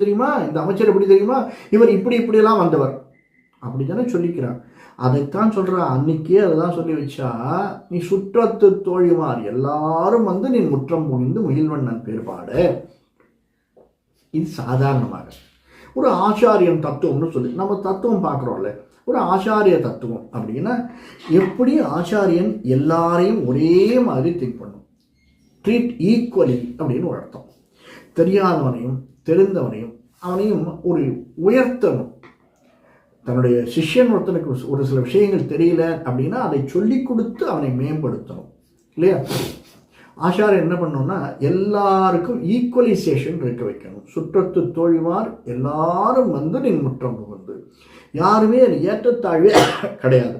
தெரியுமா, இந்த அமைச்சர் எப்படி தெரியுமா, இவர் இப்படியெல்லாம் வந்தவர் அப்படித்தானே சொல்லிக்கிறான். அதைத்தான் சொல்கிறான். அன்னைக்கே அதை தான் சொல்லி வச்சா, நீ சுற்றத்து தோழிமார் எல்லாரும் வந்து நீ முற்றம் புகுந்து முகில்வண்ணன் பேர்பாடு. இது சாதாரணமாக ஒரு ஆச்சாரியன் தத்துவம்னு சொல்லி நம்ம தத்துவம் பார்க்குறோம்ல. ஒரு ஆச்சாரிய தத்துவம் அப்படின்னா எப்படி ஆச்சாரியன் எல்லாரையும் ஒரே மாதிரி திங்க் பண்ணும், ட்ரீட் ஈக்குவலி அப்படின்னு ஒரு அர்த்தம். தெரியாதவனையும் தெரிந்தவனையும் அவனையும் ஒரு உயர்த்தணும். தன்னுடைய சிஷ்யன் ஒருத்தனுக்கு ஒரு சில விஷயங்கள் தெரியல அப்படின்னா அதை சொல்லி கொடுத்து அவனை மேம்படுத்தணும் இல்லையா. ஆச்சாரியன் என்ன பண்ணணும்னா எல்லாருக்கும் ஈக்குவலைசேஷன் இருக்க வைக்கணும். சுற்றத்து தோழிமார் எல்லாரும் வந்து நீ முற்றம் புகுந்து, யாருமே அது ஏற்றத்தாழ்வே கிடையாது.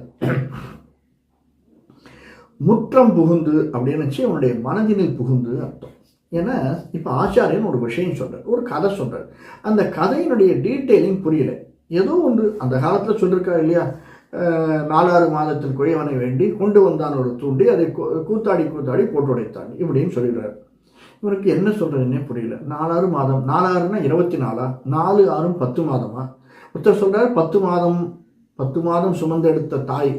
முற்றம் புகுந்து அப்படின்னு அவனுடைய மனதினில் புகுந்து அர்த்தம். ஏன்னா இப்போ ஆச்சாரியன் ஒரு விஷயம் சொல்கிறார், ஒரு கதை சொல்கிறார். அந்த கதையினுடைய டீட்டெயிலிங் புரியல. ஏதோ ஒன்று அந்த காலத்தில் சொல்லியிருக்கா இல்லையா, 4 மாதத்தில் குயவனை வேண்டி கொண்டு வந்தான் ஒரு தூண்டி, அதை கூத்தாடி போட்டு உடைத்தான் இப்படின்னு சொல்லிடுறாரு. இவருக்கு என்ன சொல்கிறதுன்னே புரியல. 4 மாதம், 4னா 24, 4 6 10 மாதமா? ஒருத்தர் சொல்கிறார் 10 மாதம் சுமந்து எடுத்த தாய்,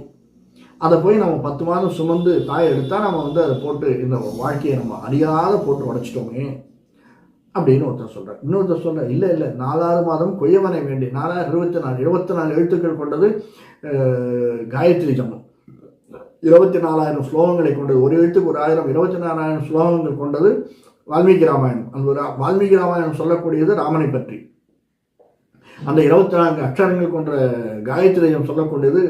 அதை போய் நம்ம 10 மாதம் சுமந்து தாயை எடுத்தால் நம்ம வந்து அதை போட்டு இந்த வாழ்க்கையை நம்ம அறியாத போட்டு உடைச்சிட்டோமே அப்படின்னு ஒருத்தர் சொல்கிறார். இன்னொருத்தர் சொல்கிறார் இல்லை 4 மாதம் கொய்யவனை வேண்டி, 24 எழுத்துக்கள் கொண்டது காயத்ரி ஜபம், 24,000 ஸ்லோகங்களை கொண்டது, ஒரு எழுத்துக்கு 1000, 24,000 ஸ்லோகங்கள் கொண்டது வால்மீகி ராமாயணம். அந்த வால்மீகி ராமாயணம் சொல்லக்கூடியது ராமனை பற்றி. அந்த 24 அக்ஷரங்கள் கொண்ட காயத்ரி ஜபம் சொல்லக்கூடியது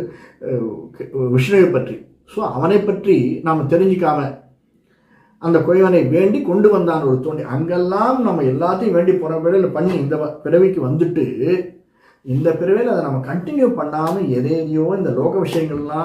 விஷ்ணுவை பற்றி. ஸோ அவனை பற்றி நாம் தெரிஞ்சிக்காம அந்த கொய்வனை வேண்டி கொண்டு வந்தான் ஒரு தோண்டி. அங்கெல்லாம் நம்ம எல்லாத்தையும் வேண்டி போகிற பிறவியில் பண்ணி இந்த பிறவிக்கு வந்துட்டு இந்த பிறவியில் அதை நம்ம கண்டினியூ பண்ணாமல் எதையோ இந்த லோக விஷயங்கள்லாம்